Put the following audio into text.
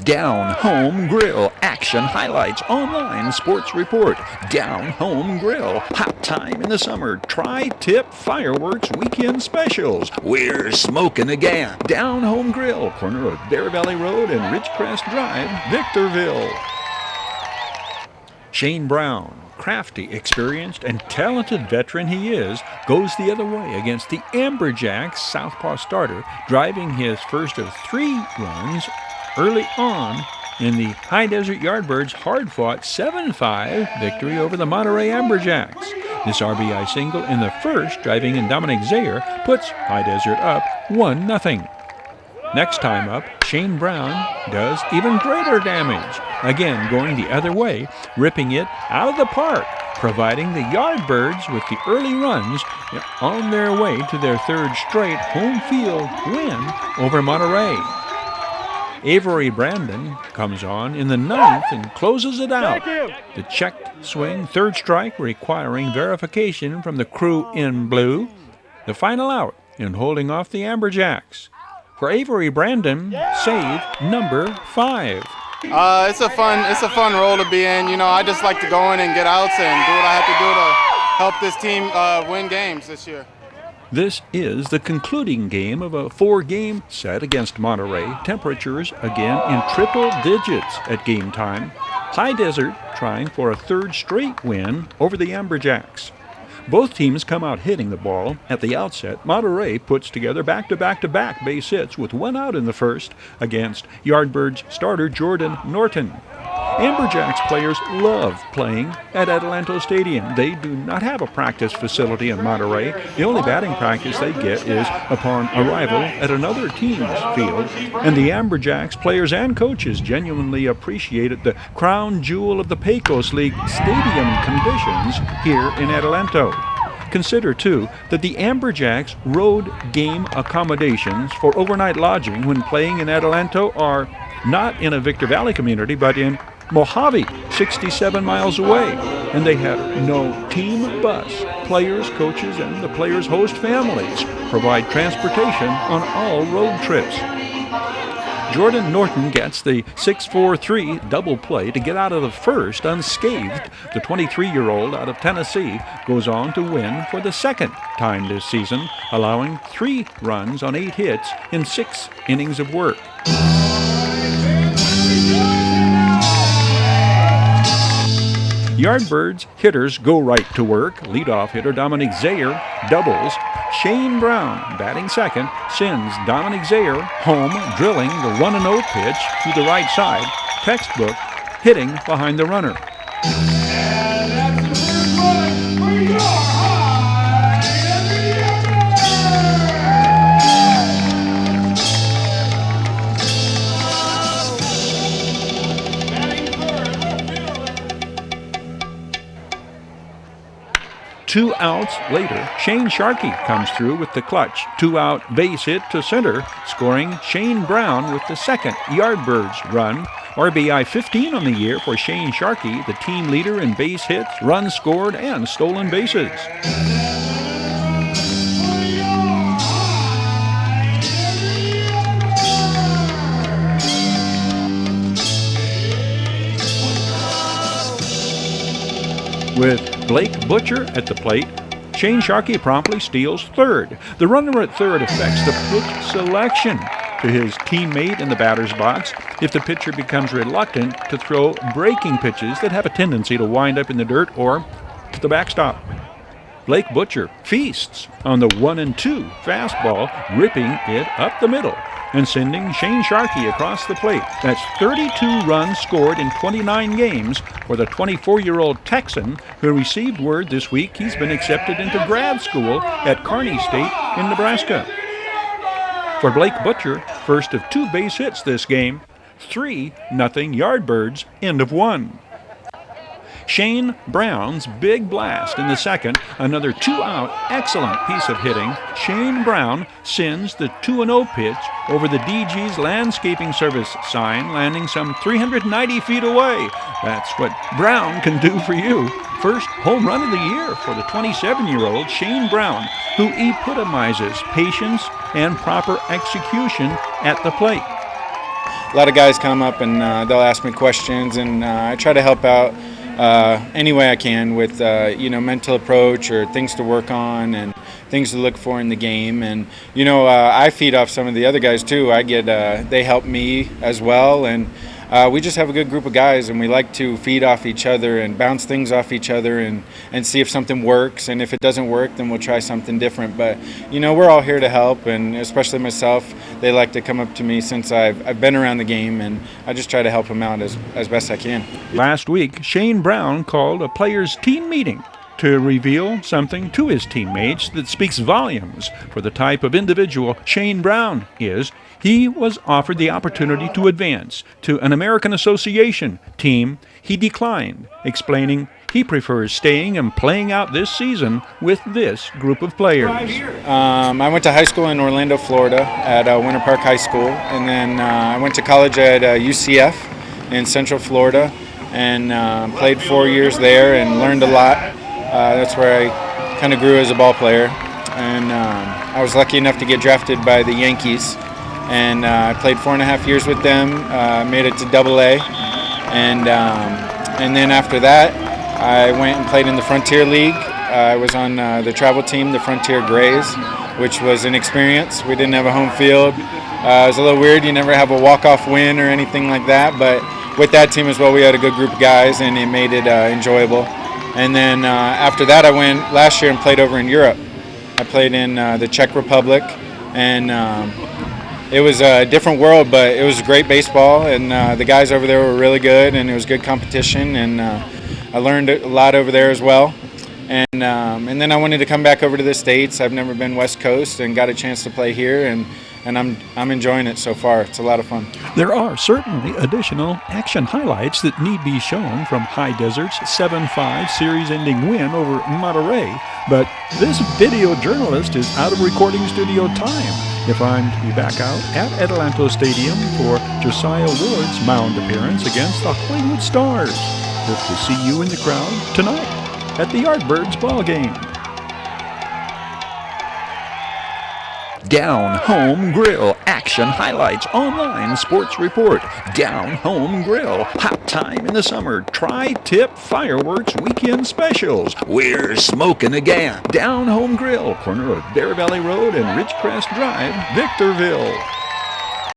Down Home Grill. Action highlights online sports report. Down Home Grill. Hot time in the summer. Tri-tip fireworks weekend specials. We're smoking again. Down Home Grill. Corner of Bear Valley Road and Ridgecrest Drive, Victorville. Shane Brown, crafty, experienced, and talented veteran he is, goes the other way against the Amberjacks southpaw starter, driving his first of 3 runs early on in the High Desert Yardbirds' hard-fought 7-5 victory over the Monterey Amberjacks. This RBI single in the first, driving in Dominic Zayer, puts High Desert up 1-0. Next time up, Shane Brown does even greater damage, again going the other way, ripping it out of the park, providing the Yardbirds with the early runs on their way to their 3rd straight home field win over Monterey. Avery Brandon comes on in the 9th and closes it out. The checked swing, 3rd strike, requiring verification from the crew in blue. The final out in holding off the Amberjacks. For Avery Brandon, save number 5. It's a fun role to be in. You know, I just like to go in and get outs and do what I have to do to help this team win games this year. This is the concluding game of a 4-game set against Monterey. Temperatures again in triple digits at game time. High Desert trying for a 3rd straight win over the Amberjacks. Both teams come out hitting the ball at the outset. Monterey puts together back-to-back base hits with 1 out in the first against Yardbirds starter Jordan Norton. Amberjacks players love playing at Adelanto Stadium. They do not have a practice facility in Monterey. The only batting practice they get is upon arrival at another team's field. And the Amberjacks players and coaches genuinely appreciated the crown jewel of the Pecos League stadium conditions here in Adelanto. Consider, too, that the Amberjacks' road game accommodations for overnight lodging when playing in Adelanto are not in a Victor Valley community, but in Mojave, 67 miles away, and they have no team bus. Players, coaches, and the players' host families provide transportation on all road trips. Jordan Norton gets the 6-4-3 double play to get out of the first unscathed. The 23-year-old out of Tennessee goes on to win for the 2nd time this season, allowing 3 runs on 8 hits in 6 innings of work. Yardbirds hitters go right to work. Leadoff hitter Dominic Zayer doubles. Shane Brown, batting second, sends Dominic Zayer home, drilling the 1-0 pitch to the right side. Textbook hitting behind the runner. Two outs later, Shane Sharkey comes through with the clutch 2-out base hit to center, scoring Shane Brown with the 2nd Yardbirds run. RBI 15 on the year for Shane Sharkey, the team leader in base hits, runs scored, and stolen bases. With Blake Butcher at the plate, Shane Sharkey promptly steals 3rd. The runner at 3rd affects the pitch selection to his teammate in the batter's box if the pitcher becomes reluctant to throw breaking pitches that have a tendency to wind up in the dirt or to the backstop. Blake Butcher feasts on the 1-2 fastball, ripping it up the middle and sending Shane Sharkey across the plate. That's 32 runs scored in 29 games for the 24-year-old Texan, who received word this week he's been accepted into grad school at Kearney State in Nebraska. For Blake Butcher, first of 2 base hits this game, 3-0 Yardbirds, end of 1. Shane Brown's big blast in the 2nd, another 2-out excellent piece of hitting. Shane Brown sends the 2-0 pitch over the DG's landscaping service sign, landing some 390 feet away. That's what Brown can do for you. First home run of the year for the 27-year-old Shane Brown, who epitomizes patience and proper execution at the plate. a lot of guys come up and they'll ask me questions, and I try to help out any way I can with mental approach or things to work on and things to look for in the game. And I feed off some of the other guys too. They help me as well, and we just have a good group of guys, and we like to feed off each other and bounce things off each other and see if something works. And if it doesn't work, then we'll try something different. But we're all here to help, and especially myself, they like to come up to me since I've been around the game, and I just try to help them out as best I can. Last week, Shane Brown called a players' team meeting to reveal something to his teammates that speaks volumes for the type of individual Shane Brown is. He was offered the opportunity to advance to an American Association team. He declined, explaining he prefers staying and playing out this season with this group of players. I went to high school in Orlando, Florida at Winter Park High School, and then I went to college at UCF in Central Florida and played 4 years there and learned a lot. That's where I kind of grew as a ball player, and I was lucky enough to get drafted by the Yankees, and I played 4.5 years with them, made it to AA, and then after that I went and played in the Frontier League. I was on the travel team, the Frontier Grays, which was an experience. We didn't have a home field. It was a little weird. You never have a walk-off win or anything like that, but with that team as well, we had a good group of guys, and it made it enjoyable. And then after that, I went last year and played over in Europe. I played in the Czech Republic, and it was a different world, but it was great baseball, and the guys over there were really good, and it was good competition, and I learned a lot over there as well. And then I wanted to come back over to the States. I've never been West Coast and got a chance to play here, and I'm enjoying it so far. It's a lot of fun. There are certainly additional action highlights that need be shown from High Desert's 7-5 series-ending win over Monterey, but this video journalist is out of recording studio time. If I'm to be back out at Adelanto Stadium for Josiah Ward's mound appearance against the Hollywood Stars. Hope to see you in the crowd tonight at the Yardbirds ball game. Down Home Grill action highlights online sports report. Down Home Grill, hot time in the summer. Tri-tip fireworks weekend specials. We're smoking again. Down Home Grill, corner of Bear Valley Road and Ridgecrest Drive, Victorville.